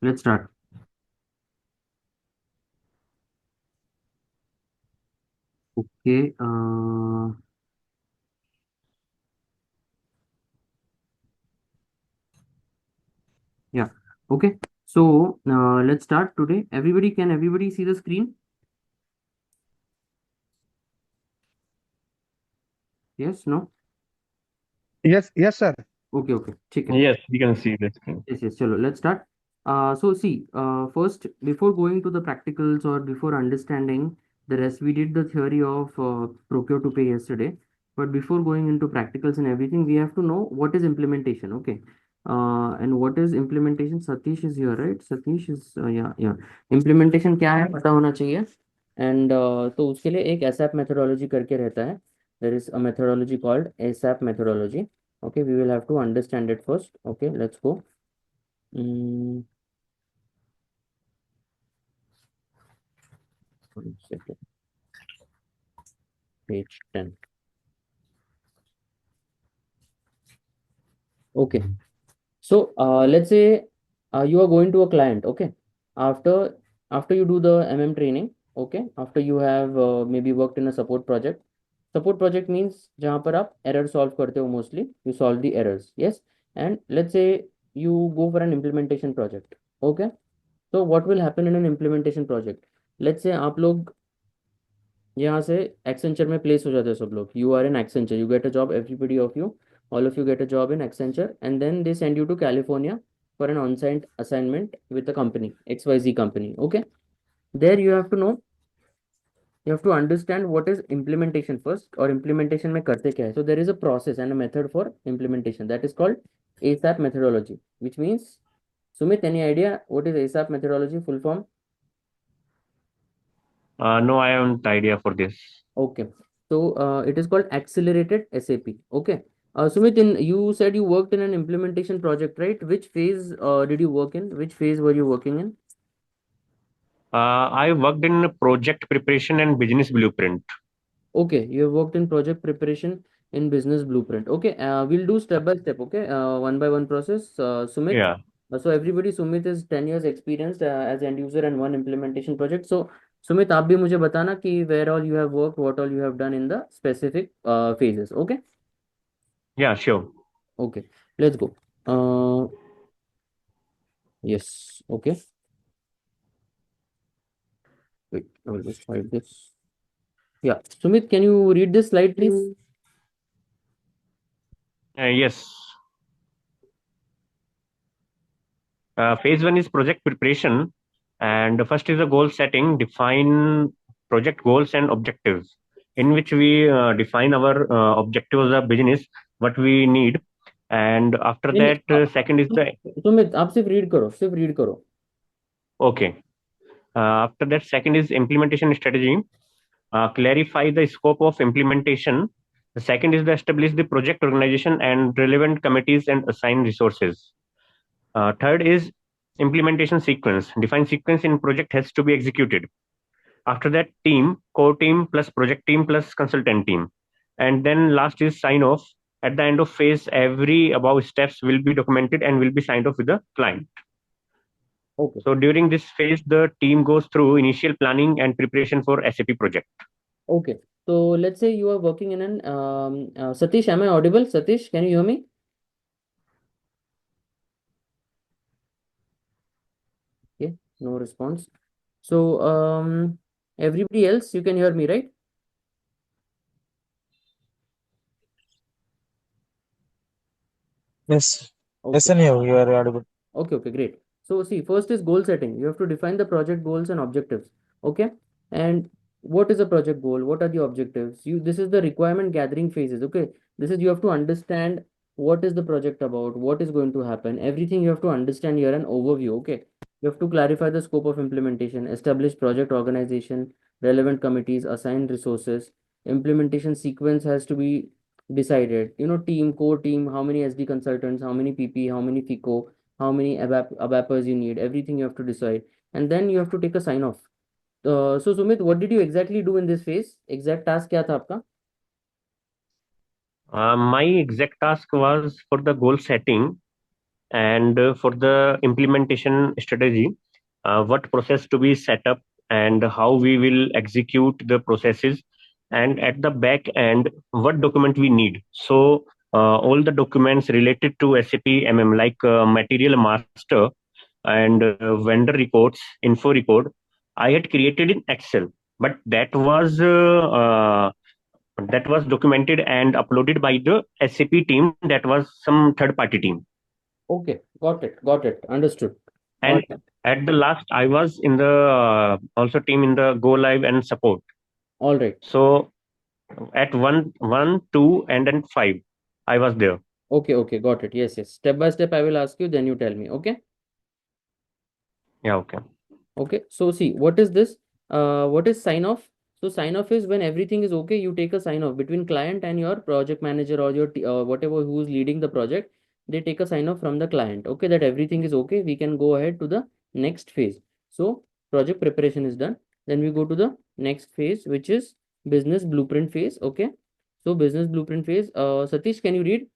Let's start. Okay. Yeah. Okay. So let's start today. Can everybody see the screen? Yes, no? Yes, sir. Okay, okay. ठीक है. Yes, we can see the screen. Yes, yes. Chalo, let's start. First, before going to the practicals or before understanding the rest, we did the theory of procure to pay yesterday. But before going into practicals and everything, we have to know what is implementation. Okay. And what is implementation? Satish is here, right? Satish is yeah, yeah. Implementation क्या है पता होना चाहिए. And तो उसके लिए एक ASAP methodology करके रहता है. There is a methodology called ASAP methodology. Okay, we will have to understand it first. Okay, let's go. Mm, one second. Page 10. Okay. So let's say you are going to a client. Okay. After after you do the training. Okay. After you have maybe worked in a support project. Support project means जहाँ पर आप error solve करते हो mostly. You solve the errors. Yes. And let's say you go for an implementation project. Okay. So what will happen in an implementation project? Let's say आप लोग यहाँ से Accenture में प्लेस हो जाते हैं सब लोग. You are in Accenture, you get a job, everybody of you, all of you get a job in Accenture, and then they send you to California for an on-site assignment with a company, XYZ company. Okay, there you have to understand what is implementation first, or implementation में करते क्या है. So there is a process and a method for implementation that is called ASAP methodology, which means, Sumit, any idea what is ASAP methodology full form? No, I haven't idea for this. Okay. So it is called accelerated SAP. Okay. Sumit, you said you worked in an implementation project, right? Which phase did you work in? Which phase were you working in? I worked in project preparation and business blueprint. Okay, you have worked in project preparation in business blueprint. Okay, we'll do step by step. Okay, one by one process. Sumit. Yeah. So everybody, Sumit is 10 years experienced as end user and one implementation project. So Sumit, आप भी मुझे बताना कि where all you have worked, what all you have done in the specific phases. Okay. Yeah, sure. Okay. Let's go. Uh, Yes. Okay. Wait, I will just hide this. Yeah. Sumit, can you read this slide, please? Yes. Phase one is project preparation, and the first is the goal setting. Define project goals and objectives, in which we define our objectives of business, what we need, and after नहीं that, नहीं second is the Sumit आप सिर्फ read करो. okay. After that, second is implementation strategy. Clarify the scope of implementation. The second is to establish the project organization and relevant committees and assign resources. Third is implementation sequence. Define sequence in project has to be executed. After that, team, core team plus project team plus consultant team. And then last is sign off. At the end of phase, every above steps will be documented and will be signed off with the client. Okay. So during this phase, the team goes through initial planning and preparation for SAP project. Okay. So let's say you are working in an Satish, am I audible? Satish, can you hear me? Okay, no response. So everybody else, you can hear me, right? Yes. Yes, Okay. and you are audible. Okay, great. So see, first is goal setting. You have to define the project goals and objectives. Okay. And what is a project goal? What are the objectives? This is the requirement gathering phases. Okay. This is, you have to understand what is the project about, what is going to happen. Everything you have to understand here, an overview. Okay. You have to clarify the scope of implementation, establish project organization, relevant committees, assign resources. Implementation sequence has to be decided. Team, core team, how many SD consultants, how many PP, how many FICO, how many ABAPers you need, everything you have to decide, and then you have to take a sign off. So Sumit, what did you exactly do in this phase? Exact task क्या था आपका? My exact task was for the goal setting. and for the implementation strategy, what process to be set up and how we will execute the processes, and at the back end what document we need. So all the documents related to SAP like material master and vendor reports, info record, I had created in Excel, but that was documented and uploaded by the SAP team, that was some third party team. Okay, got it, understood. All And right, at the last, I was in the also team in the go live and support. all right. So at one, two, and then five, I was there. Okay, got it. Yes, yes. Step by step, I will ask you, then you tell me. Okay. Yeah, okay. Okay. So see, what is this? What is sign off? So sign off is when everything is okay, you take a sign off between client and your project manager or your whatever who is leading the project. They take a sign off from the client. Okay, that everything is okay. We can go ahead to the next phase. So project preparation is done. Then we go to the next phase, which is business blueprint phase. Okay. So business blueprint phase. Satish, can you read?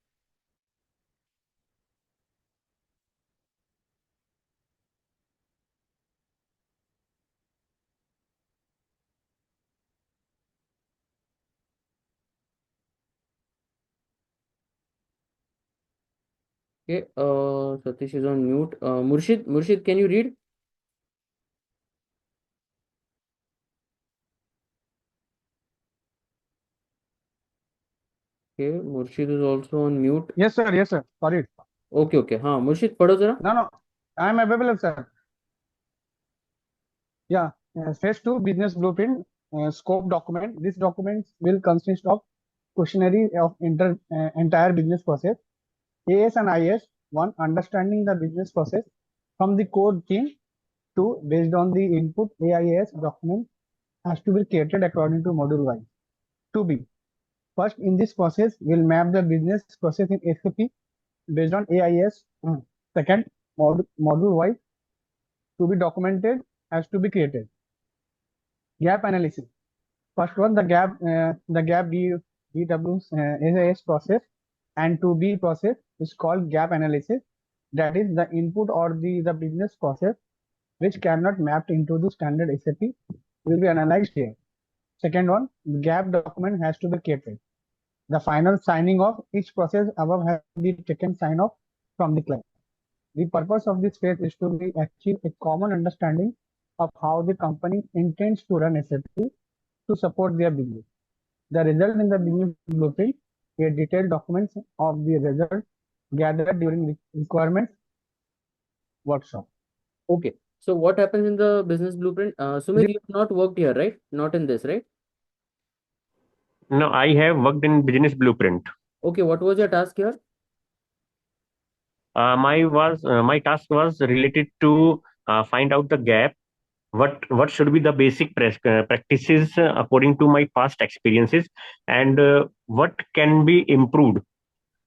Okay, Satish is on mute. Murshid, can you read? Okay, Murshid is also on mute. Yes, sir. Yes, sir. Sorry. Okay, हाँ मुर्शिद पढ़ो जरा. No, no. I am available, sir. Yeah. Phase 2 business blueprint scope document. This document will consist of questionnaire of entire business process. AS and IS. One, understanding the business process from the core team. Two, based on the input AIS document has to be created according to module wise. 2B. First, in this process, we'll map the business process in SAP based on AIS. Second, module wise to be documented has to be created. Gap analysis. First one, the gap BW SAS process, and 2B process is called gap analysis. That is the input or the business process which cannot mapped into the standard SAP will be analyzed here. Second one, the gap document has to be created. The final signing of each process above has to be taken sign off from the client. The purpose of this phase is to be achieve a common understanding of how the company intends to run SAP to support their business. The result in the business blueprint, a detailed documents of the result gathered during the requirements workshop. Okay. So what happens in the business blueprint? Sumit, you have not worked here, right? Not in this, right? No, I have worked in business blueprint. Okay. What was your task here? My task was related to find out the gap. What should be the basic practices according to my past experiences, and what can be improved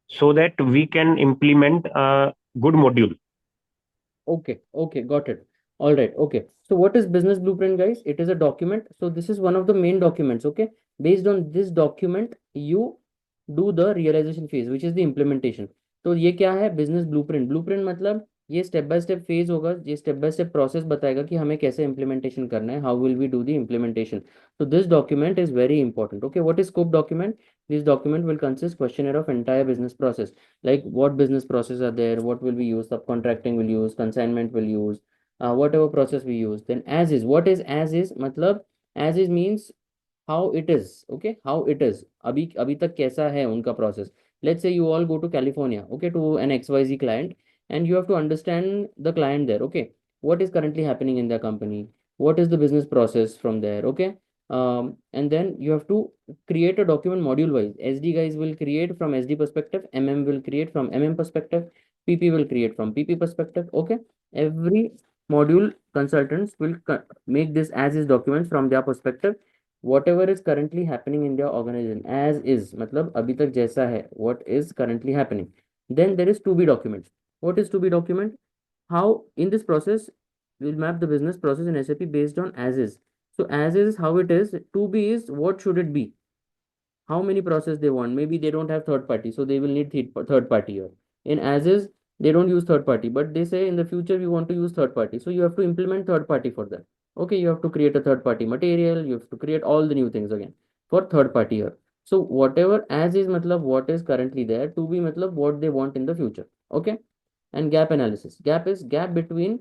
so that we can implement a good module. Okay, got it. All right. Okay. So what is business blueprint, guys? It is a document. So this is one of the main documents. Okay. Based on this document, you do the realization phase, which is the implementation. तो ये क्या है business blueprint blueprint मतलब ये step by step phase होगा ये step by step process बताएगा कि हमें कैसे इम्प्लीमेंटेशन करना है how will we do the implementation so this document is very important. Okay, what is scope document? This document will consist questionnaire of entire business process, like what business process are there, what will we use, subcontracting will use, consignment will use, whatever process we use. Then as is, what is as is matlab as is means how it is. Okay, how it is अभी तक कैसा है उनका process. Let's say you all go to California, okay, to an XYZ client, and you have to understand the client there. Okay, what is currently happening in their company, what is the business process from there. Okay, and then you have to create a document module wise. SD guys will create from SD perspective, MM will create from MM perspective, PP will create from PP perspective. Okay, every module consultants will make this as is documents from their perspective, whatever is currently happening in their organization as is मतलब अभी तक जैसा है what is currently happening. Then there is to be document. What is to be document? How in this process we'll map the business process in SAP based on as is. So as is how it is. To be is what should it be, how many process they want. Maybe they don't have third party, so they will need third party here. In as is, They don't use third party, but they say in the future we want to use third party. So you have to implement third party for that. Okay, you have to create a third party material. You have to create all the new things again for third party here. So whatever as is matlab what is currently there to be matlab what they want in the future. Okay, and gap analysis. Gap is gap between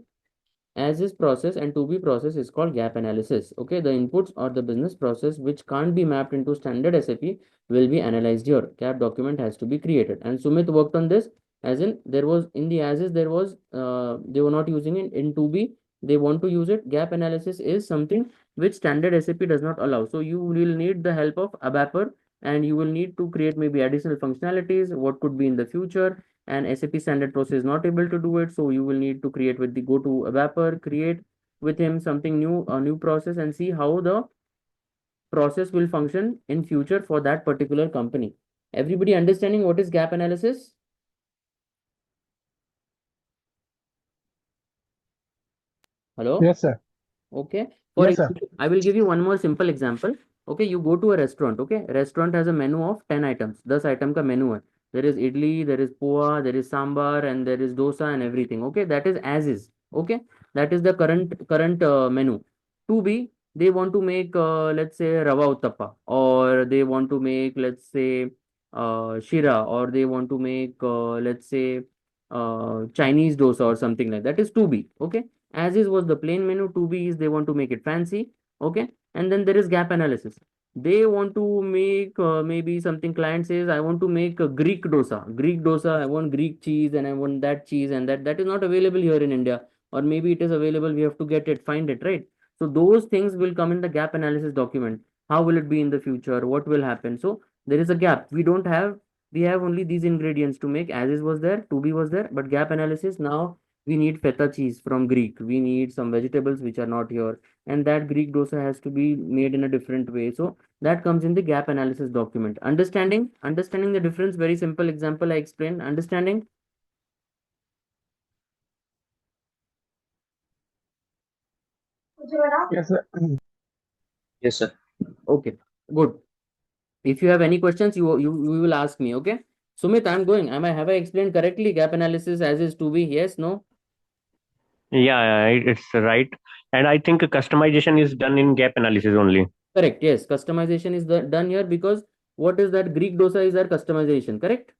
as is process and to be process is called gap analysis. Okay, the inputs or the business process which can't be mapped into standard SAP will be analyzed here. Gap document has to be created, and Sumit worked on this. As in there was in the as is there was they were not using it in to be, they want to use it. Gap analysis is something which standard SAP does not allow, so you will need the help of ABAPer, and you will need to create maybe additional functionalities what could be in the future, and SAP standard process is not able to do it. So you will need to create with the go to ABAPer, create with him something new, a new process, and see how the process will function in future for that particular company. Everybody understanding what is gap analysis? Hello? Yes, sir. Okay. For Yes, sir. example, I will give you one more simple example. Okay, you go to a restaurant. Okay, restaurant has a menu of 10 items. 10 item ka menu hai. There is idli, there is poha, there is sambar, and there is dosa and everything. Okay, that is as is. Okay, that is the current menu. To be, they want to make let's say rava uttappa, or they want to make let's say shira, or they want to make let's say Chinese dosa or something like that. Is to be. Okay, as is was the plain menu. To be is they want to make it fancy. Okay, and then there is gap analysis. They want to make maybe something, client says I want to make a Greek dosa, I want Greek cheese and I want that cheese, and that is not available here in India, or maybe it is available, we have to get it, find it, right? So those things will come in the gap analysis document. How will it be in the future, what will happen? So there is a gap, we have only these ingredients to make. As is was there, to be was there, but gap analysis now, we need feta cheese from Greek. We need some vegetables which are not here, and that Greek dosa has to be made in a different way. So that comes in the gap analysis document. Understanding the difference. Very simple example I explained. Understanding. Yes, sir. Yes, sir. Okay, good. If you have any questions, you will ask me. Okay. Sumit, I'm going. Have I explained correctly? Gap analysis as is to be. Yes, no. Yeah, it's right. And I think customization is done in gap analysis only. Correct. Yes, customization is done here, because what is that Greek dosa is our customization. Correct.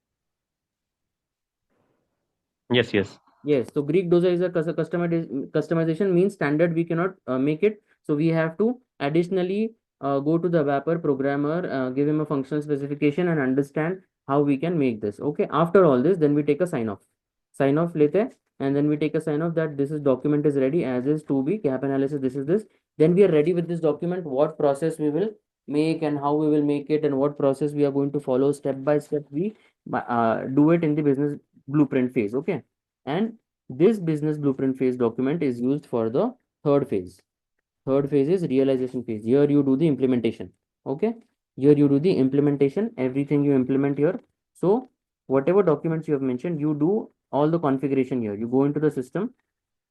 Yes, yes. Yes, so Greek dosa is a customization means standard we cannot make it. So we have to additionally go to the Vapor programmer, give him a functional specification and understand how we can make this. Okay, after all this, then we take a sign off. Sign off later, and then we take a sign off that this is document is ready as is to be gap analysis. This is this. Then we are ready with this document. What process we will make and how we will make it and what process we are going to follow step by step. We do it in the business blueprint phase. Okay, and this business blueprint phase document is used for the third phase. Third phase is realization phase. Here you do the implementation. Okay. Here you do the implementation, everything you implement here. So whatever documents you have mentioned, you do all the configuration here. You go into the system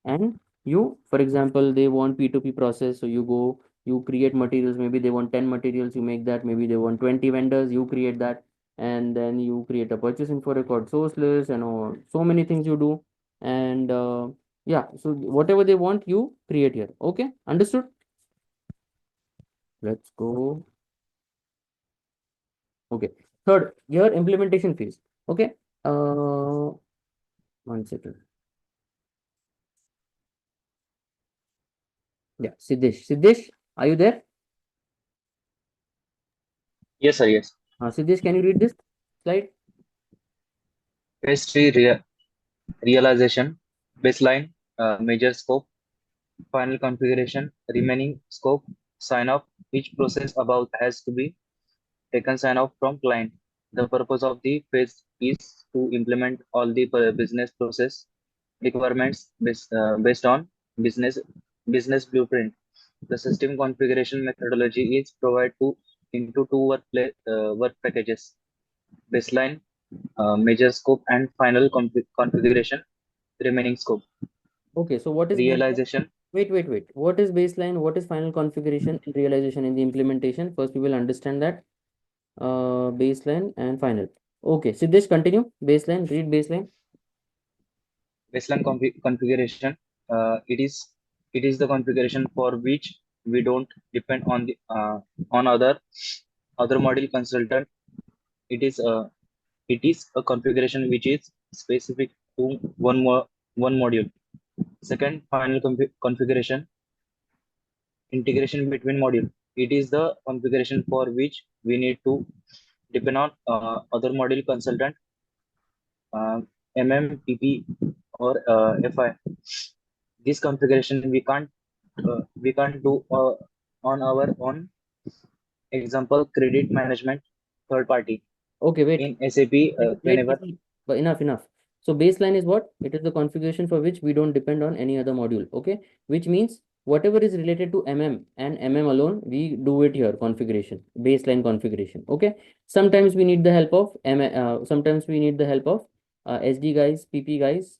and you, for example, they want P2P process. So you go, you create materials. Maybe they want 10 materials, you make that. Maybe they want 20 vendors, you create that. And then you create a purchase info record, source list, and so many things you do. And yeah, so whatever they want, you create here. Okay, understood? Let's go. Okay. Third, your implementation phase. Okay. 1 second. Yeah, Siddesh. Siddesh, are you there? Yes, sir. Yes. Siddesh, can you read this slide? Phase three realization, baseline, major scope, final configuration, remaining scope, sign off. Each process above has to be taken sign off from client. The purpose of the phase is to implement all the business process requirements based on business blueprint. The system configuration methodology is provided into two work packages: baseline, major scope, and final configuration, remaining scope. Okay, so what is baseline? Realization. Wait. What is baseline? What is final configuration and realization in the implementation? First, we will understand that. Baseline and final. Okay, Siddesh, continue. Baseline, read baseline. Baseline configuration. It is the configuration for which we don't depend on the on other module consultant. It is a configuration which is specific to one module. Second, final configuration, integration between module. It is the configuration for which we need to depend on other module consultant, uh, MMPP or FI. This configuration we can't do on our own. Example, credit management, third party. Okay, wait. In SAP, Wait, whenever but enough. So baseline is what? It is the configuration for which we don't depend on any other module. Okay, which means whatever is related to MM and MM alone, we do it here. Configuration, baseline configuration. Okay. Sometimes we need the help of sometimes we need the help of SD guys, PP guys,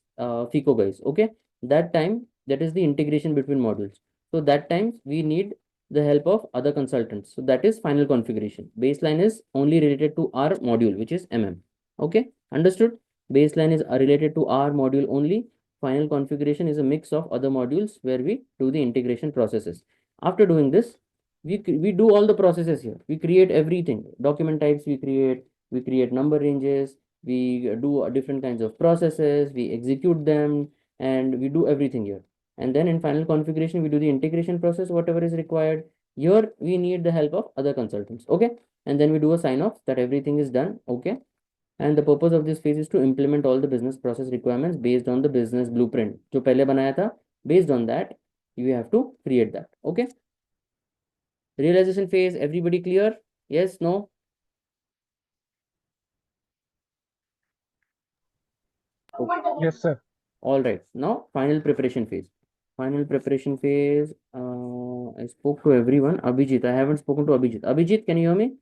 FICO guys. Okay. That time that is the integration between modules. So that times we need the help of other consultants. So that is final configuration. Baseline is only related to our module, which is MM. Okay, understood? Baseline is related to our module only. Final configuration is a mix of other modules where we do the integration processes. After doing this, we do all the processes here. We create everything. Document types we create number ranges, we do different kinds of processes, we execute them, and we do everything here. And then in final configuration, we do the integration process, whatever is required. Here, we need the help of other consultants. Okay. And then we do a sign off that everything is done. Okay. And the purpose of this phase is to implement all the business process requirements based on the business blueprint. जो पहले बनाया था, based on that, you have to create that. Okay. Realization phase, everybody clear? Yes, no? Okay. Yes, sir. All right. Now, final preparation phase. Final preparation phase. I spoke to everyone. Abhijit, I haven't spoken to Abhijit. Abhijit, can you hear me?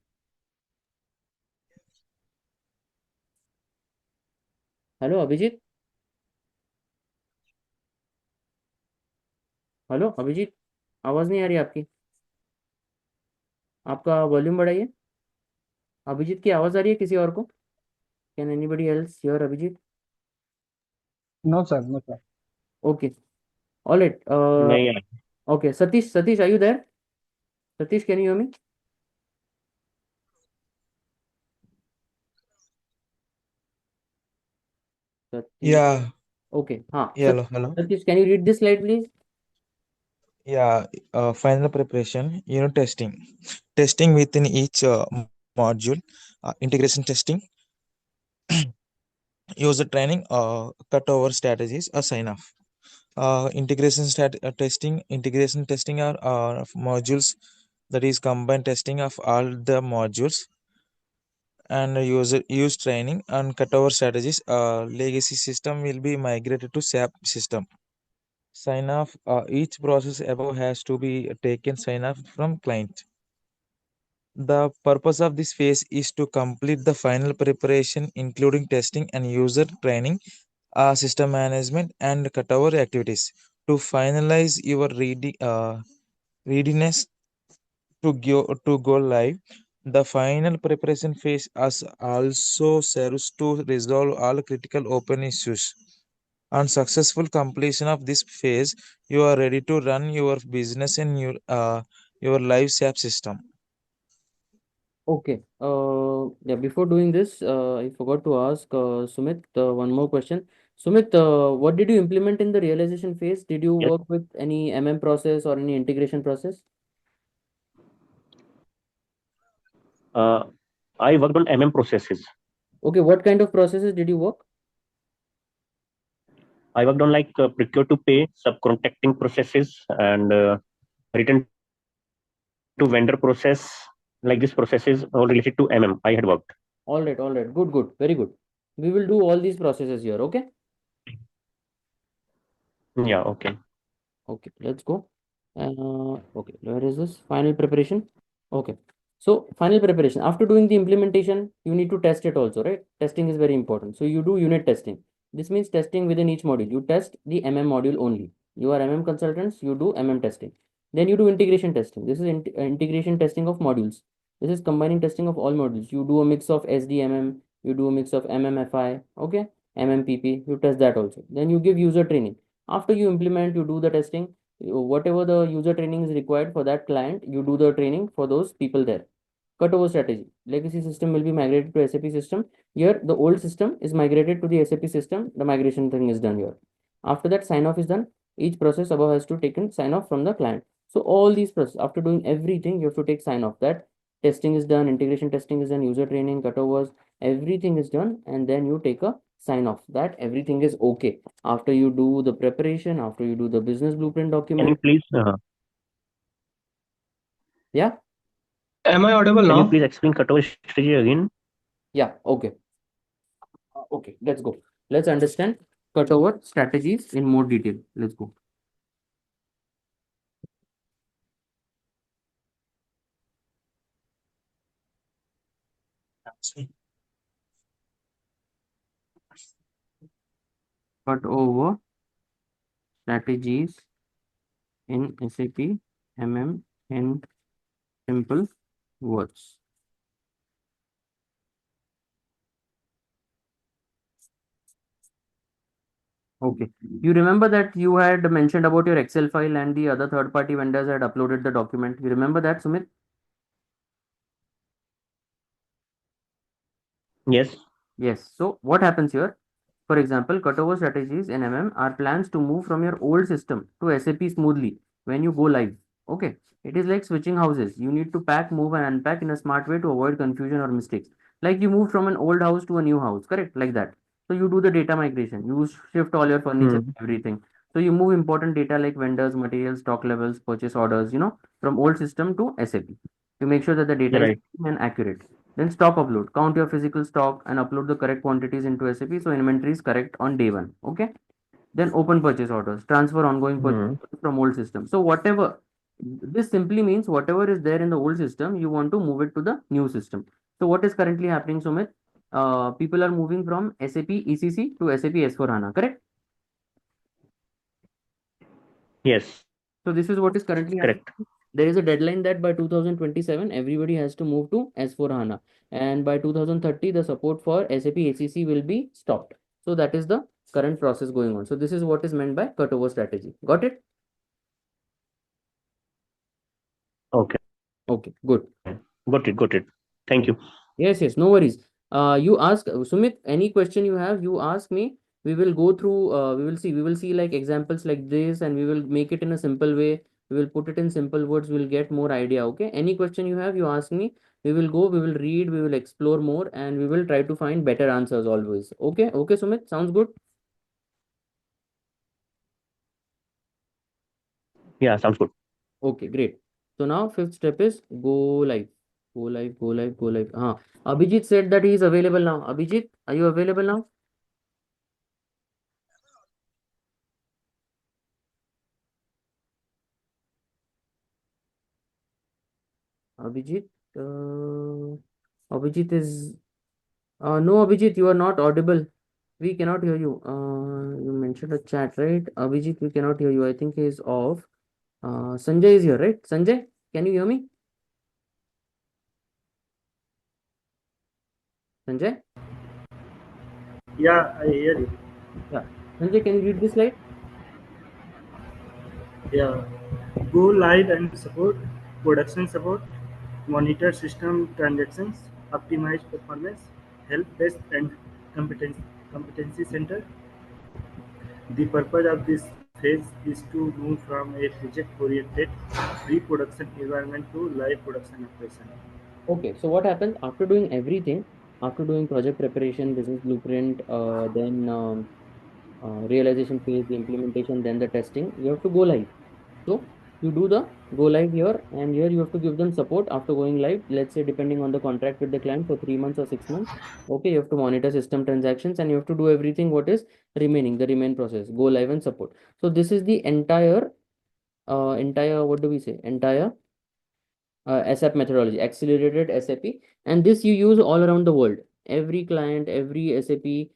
Hello Abhijit. Hello Abhijit, आवाज नहीं आ रही आपकी. आपका volume बढ़ाइए. अभिजीत की आवाज आ रही है किसी और को? Can anybody else hear Abhijit? No, sir. No, sir. Okay, alright. नहीं यार. Okay, Satish are you there? Satish, can you hear me? Satish. Yeah, okay, हाँ. yeah, hello. Satish, can you read this slide please? Yeah, final preparation, testing within each module, integration testing, user training, cutover strategies, a sign off. Integration testing are of modules, that is combined testing of all the modules, and use training and cutover strategies. Legacy system will be migrated to SAP system. Sign off, each process above has to be taken sign off from client. The purpose of this phase is to complete the final preparation, including testing and user training, system management, and cutover activities. To finalize your readiness to go live, the final preparation phase also serves to resolve all critical open issues. On successful completion of this phase, you are ready to run your business in your live SAP system. Okay. Yeah, before doing this, I forgot to ask Sumit one more question. Sumit, what did you implement in the realization phase? Did you Yes. work with any MM process or any integration process? I worked on MM processes. Okay, what kind of processes did you work? I worked on like procure to pay, subcontracting processes, and return to vendor process. Like this processes all related to MM. I had worked. All right, good, very good. We will do all these processes here, okay? Yeah. Okay. Okay, let's go. Okay, where is this? Final preparation. Okay, so final preparation. After doing the implementation, you need to test it also, right? Testing is very important. So you do unit testing. This means testing within each module. You test the MM module only. You are MM consultants, you do MM testing. Then you do integration testing. This is integration testing of modules. This is combining testing of all modules. You do a mix of SDMM, you do a mix of MMFI, okay? MMPP, you test that also. Then you give user training. After you implement, you do the testing. Whatever the user training is required for that client, you do the training for those people there. Cutover strategy. Legacy system will be migrated to SAP system. Here, the old system is migrated to the SAP system. The migration thing is done here. After that, sign off is done. Each process above has to take in sign off from the client. So all these processes, after doing everything, you have to take sign off that testing is done, integration testing is done, user training, cutovers, everything is done, and then you take a sign off that everything is okay. After you do the preparation, after you do the business blueprint Can you document. please Yeah. Am I audible can you now? please explain cutover strategy again? Yeah. Okay. Okay. Let's go. Let's understand cutover strategies in more detail. Let's go. Cutover strategies in SAP MM in simple words. Okay. You remember that you had mentioned about your Excel file and the other third-party vendors had uploaded the document. You remember that, Sumit? Yes. Yes. So what happens here? For example, cutover strategies in MM are plans to move from your old system to SAP smoothly when you go live. Okay. It is like switching houses. You need to pack, move, and unpack in a smart way to avoid confusion or mistakes. Like you move from an old house to a new house, correct? Like that. So you do the data migration. You shift all your furniture, everything. So you move important data like vendors, materials, stock levels, purchase orders, from old system to SAP to make sure that the data is Right. clean and accurate. Then stock upload. Count your physical stock and upload the correct quantities into SAP so inventory is correct on day one. Okay. Then open purchase orders. Transfer ongoing purchase orders from old system. So whatever this simply means whatever is there in the old system, you want to move it to the new system. So what is currently happening, Sumit? People are moving from SAP ECC to SAP S4HANA, correct? Yes. So this is what is currently happening. Correct. There is a deadline that by 2027, everybody has to move to S4HANA. And by 2030, the support for SAP ACC will be stopped. So that is the current process going on. So this is what is meant by cutover strategy. Got it? Okay. Okay, good. Got it. Got it. Thank you. Yes, yes, no worries. You ask Sumit, any question you have, you ask me. We will go through, we will see like examples like this, and we will make it in a simple way. We will put it in simple words, we'll get more idea. Okay. Any question you have, you ask me. We will go, we will read, we will explore more, and we will try to find better answers always. Okay. Okay, Sumit, sounds good. Yeah, sounds good. Okay, great. So now fifth step is go live. Go live, go live, go live. Abhijit said that he is available now. Abhijit, are you available now? Abhijit, Abhijit is no, Abhijit, you are not audible. We cannot hear you. You mentioned a chat, right? Abhijit, we cannot hear you. I think he is off. Sanjay is here, right? Sanjay, can you hear me? Sanjay? Yeah, I hear you. Yeah. Sanjay, can you read this slide? Yeah. Go live and support, production support, monitor system transactions, optimize performance, help desk and competency center. The purpose of this phase is to move from a project-oriented pre-production environment to live production operation. Okay, so what happens after doing everything, after doing project preparation, business blueprint, then realization phase, the implementation, then the testing, you have to go live. So you do the go live here, and here you have to give them support after going live. Let's say depending on the contract with the client for 3 months or 6 months. Okay, you have to monitor system transactions and you have to do everything what is remaining, the remain process, go live and support. So this is the entire what do we say? Entire SAP methodology, accelerated SAP, and this you use all around the world. Every client, every SAP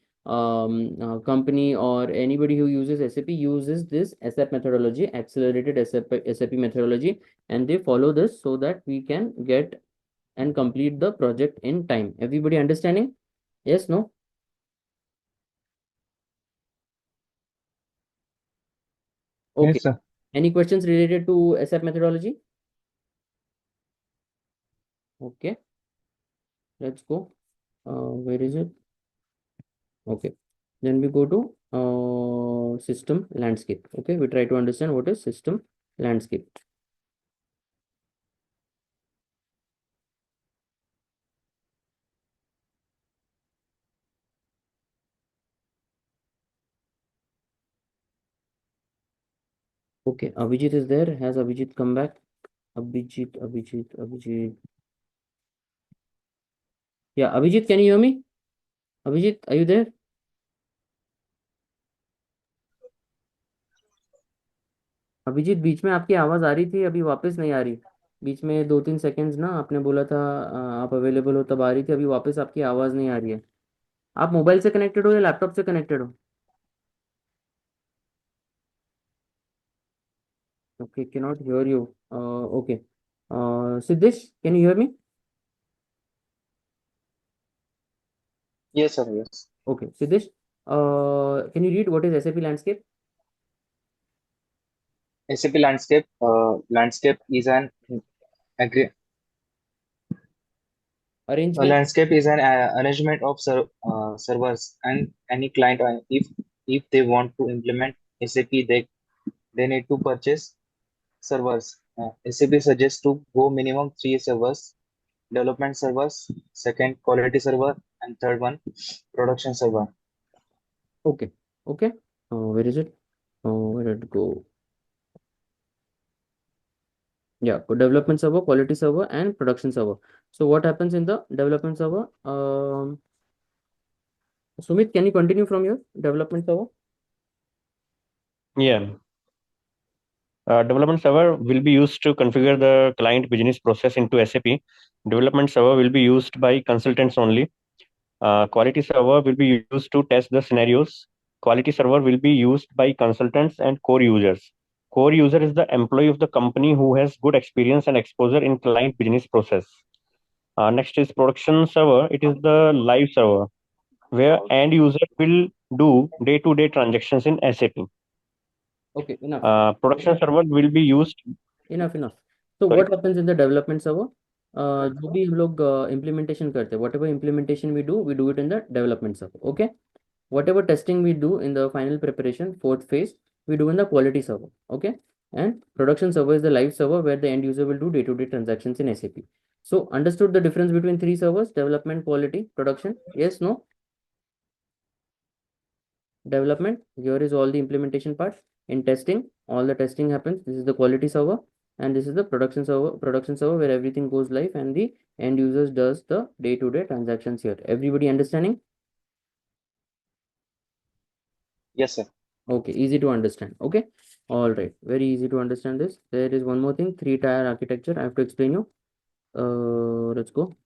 company or anybody who uses SAP uses this SAP methodology, accelerated SAP methodology, and they follow this so that we can get and complete the project in time. Everybody understanding? Yes, no? Okay. Yes, sir. Any questions related to SAP methodology? Okay. Let's go. Where is it? Okay. Then we go to system landscape. Okay. We try to understand what is system landscape. Okay. Abhijit is there. Has Abhijit come back? Abhijit. Yeah, Abhijit, can you hear me? Abhijit, are you there? Abhijit बीच में आपकी आवाज आ रही थी, अभी वापस नहीं आ रही। बीच में 2-3 सेकंड्स ना आपने बोला था आप अवेलेबल हो तब आ रही थी, अभी वापस आपकी आवाज नहीं आ रही है। आप मोबाइल से कनेक्टेड हो या लैपटॉप से कनेक्टेड हो? Okay, can not here you. Okay, Siddhesh, can you hear me? Yes, sir. Yes. Okay, Siddhesh, can you read what is SAP landscape? SAP landscape. Landscape is an agree. A arrangement. landscape is an arrangement of servers and any client. If they want to implement SAP, they need to purchase servers. SAP suggests to go minimum 3 servers: development servers, second quality server, and third one production server. Okay okay, where is it? Where it go? Yeah, development server, quality server, and production server. So what happens in the development server? Sumit, can you continue from your development server? Yeah. Development server will be used to configure the client business process into SAP. Development server will be used by consultants only. Quality server will be used to test the scenarios. Quality server will be used by consultants and core users. Core user is the employee of the company who has good experience and exposure in client business process. Next is production server. It is the live server where end user will do day-to-day transactions in SAP. Okay, enough. Production server will be used. enough. So Sorry? what happens in the development server? जो भी हम लोग implementation करते हैं, whatever implementation we do it in the development server. Okay, whatever testing we do in the final preparation, fourth phase, we do in the quality server. Okay, and production server is the live server where the end user will do day-to-day transactions in SAP. So understood the difference between three servers: development, quality, production? Yes, no? Development, here is all the implementation part. In testing, all the testing happens. This is the quality server, and this is the production server where everything goes live and the end users does the day-to-day transactions here. Everybody understanding? Yes, sir. Okay, easy to understand. Okay, all right, very easy to understand this. There is one more thing, 3-tier architecture I have to explain you. Let's go.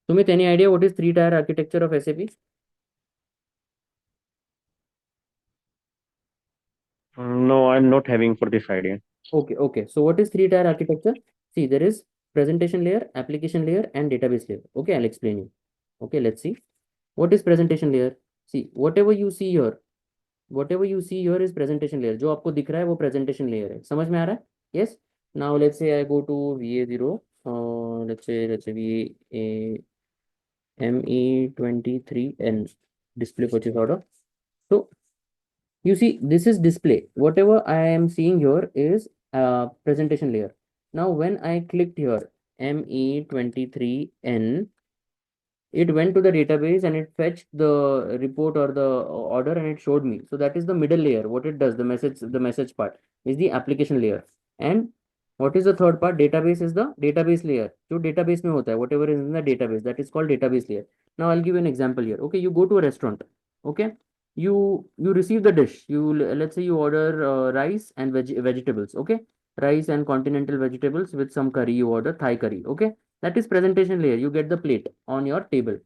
Sumit, any idea what is 3-tier architecture of SAP? No, I'm not having for this idea. Okay. So what is 3-tier architecture? See, there is presentation layer, application layer, and database layer. Okay, I'll explain you. Okay, let's see. What is presentation layer? See, whatever you see here is presentation layer. जो आपको दिख रहा है वो presentation layer है. समझ में आ रहा है? Yes. Now let's say I go to VA0. Let's say VA ME23N display purchase order. So you see, this is display. Whatever I am seeing here is presentation layer. Now, when I clicked here, ME23N, it went to the database and it fetched the report or the order and it showed me. So that is the middle layer. What it does, the message part is the application layer. And what is the third part? Database is the database layer. So database mein hota hai, whatever is in the database, that is called database layer. Now I'll give you an example here. Okay, you go to a restaurant. Okay, you receive the dish. Let's say you order rice and vegetables. Okay, rice and continental vegetables with some curry. You order Thai curry. Okay, that is presentation layer. You get the plate on your table.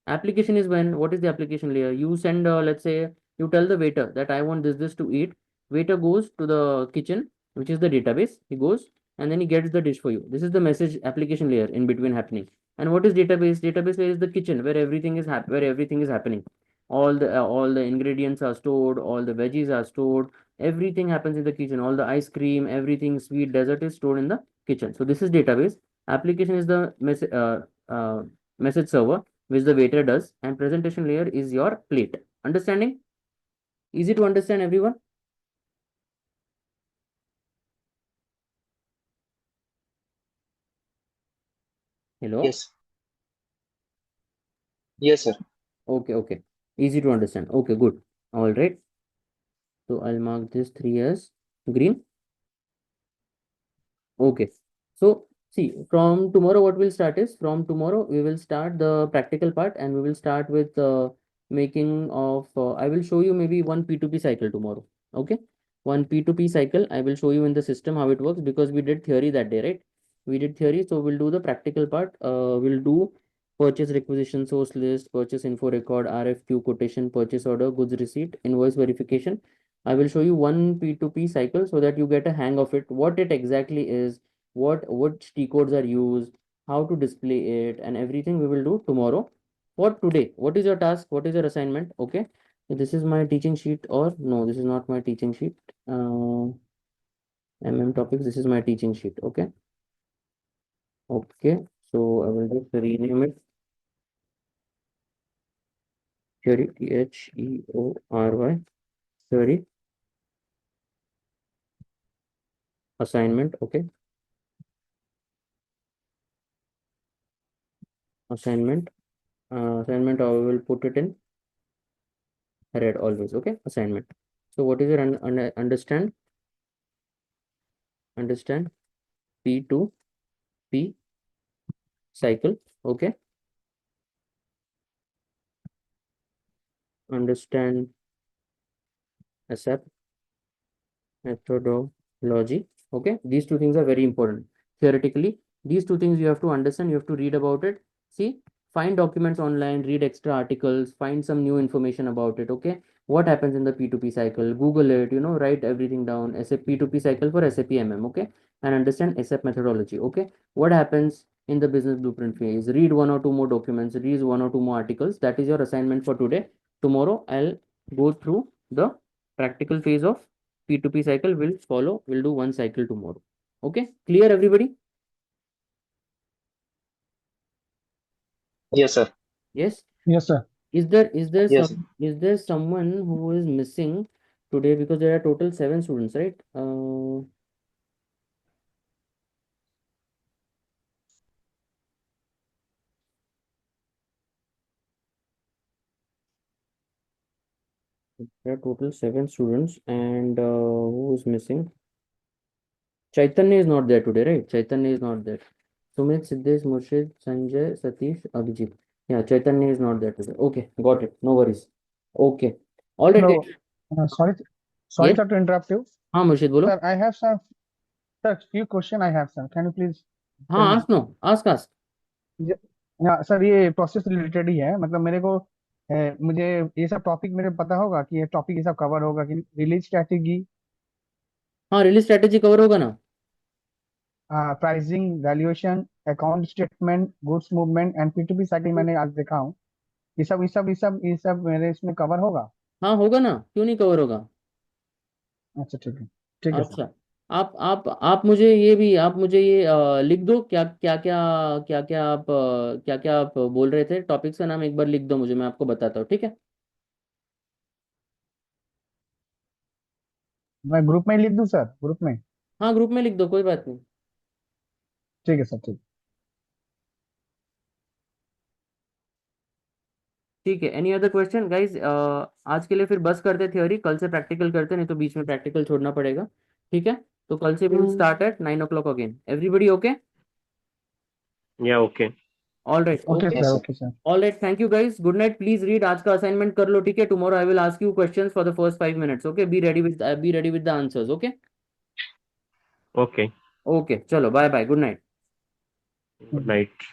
Application is when, what is the application layer? You send, let's say, you tell the waiter that I want this to eat. Waiter goes to the kitchen, which is the database. He goes and then he gets the dish for you. This is the message application layer in between happening. And what is database? Database is the kitchen where everything is happening. All the ingredients are stored, all the veggies are stored, everything happens in the kitchen. All the ice cream, everything sweet, dessert is stored in the kitchen. So this is database. Application is the message server, which the waiter does, and presentation layer is your plate. Understanding? Easy to understand, everyone? Hello? Yes. Yes, sir. Okay. Easy to understand. Okay, good. All right. So I'll mark this 3 as green. Okay. So see, from tomorrow, what we'll start is, from tomorrow we will start the practical part, and we will start with making of. I will show you maybe one P2P cycle tomorrow. Okay, one P2P cycle. I will show you in the system how it works, because we did theory that day, right? We did theory, so we'll do the practical part. We'll do purchase requisition, source list, purchase info record, RFQ, quotation, purchase order, goods receipt, invoice verification. I will show you one P2P cycle so that you get a hang of it, what it exactly is, which T codes are used, how to display it, and everything we will do tomorrow. For today, what is your task? What is your assignment? Okay, so this is my teaching sheet, or no, this is not my teaching sheet. Topics, this is my teaching sheet. Okay, so I will just rename it. Theory, THEORY, theory, assignment. Okay, assignment. Assignment, I will put it in red always. Okay, assignment. So what is your understand P2P cycle? Okay, understand ASAP methodology. Okay, these two things are very important. Theoretically, these two things you have to understand, you have to read about it. See, find documents online, read extra articles, find some new information about it. Okay, what happens in the P2P cycle? Google it, write everything down. SAP P2P cycle for SAP MM. Okay, and understand ASAP methodology. Okay, what happens in the business blueprint phase? Read one or two more documents, read one or two more articles. That is your assignment for today. Tomorrow, I'll go through the practical phase of P2P cycle. Will follow. We'll do one cycle tomorrow. Okay, clear, everybody? Yes, sir. Yes. Yes, sir. Is there Yes. someone who is missing today, because there are total 7 students, right? There are total 7 students, and who is missing? Chaitanya is not there today, right? Chaitanya is not there. Sumit, Siddesh, Murshid, Sanjay, Satish, Abhijit. Yeah, Chaitanya is not there today. Okay, got it. No worries. Okay. All right, No, guys. sorry, Yes. sir, to interrupt you. हाँ मुर्शिद बोलो. Sir, I have some, sir, few question I have, sir. Can you please tell हाँ me? ask no, ask. हाँ sir, ये process related ही है, मतलब मेरे को मुझे ये सब टॉपिक मेरे पता होगा कि ये टॉपिक ये सब कवर होगा कि रिलीज स्ट्रैटेजी, हाँ रिलीज स्ट्रेटेजी कवर होगा ना. Pricing, valuation, account statement, goods movement and P2P cycle मैंने आज देखा हूँ। ये सब मेरे इसमें कवर होगा। हाँ होगा ना, क्यों नहीं कवर होगा. अच्छा, ठीक है सर। अच्छा, आप मुझे ये भी, आप मुझे ये लिख दो, क्या क्या आप बोल रहे थे. टॉपिक्स का नाम एक बार लिख दो मुझे, मैं आपको बताता हूँ. ठीक है. मैं ग्रुप में ही लिख दूँ सर, ग्रुप में? हाँ ग्रुप में लिख दो, कोई बात नहीं. ठीक है सर, ठीक। ठीक है. Any other question guys? आज के लिए फिर बस करते थ्योरी, कल से प्रैक्टिकल करते, नहीं तो बीच में प्रैक्टिकल छोड़ना पड़ेगा. ठीक है, तो कल से will start at 9 o'clock again. Everybody okay? Yeah, okay. All right. Okay okay. Yes, sir, sir. Okay sir. All right, thank you guys. Good night. Please read, आज का असाइनमेंट कर लो. ठीक है, tomorrow I will ask you questions for the first 5 minutes. Okay, be ready with the answers. Okay. Okay. Okay, चलो bye bye, good night. Good night.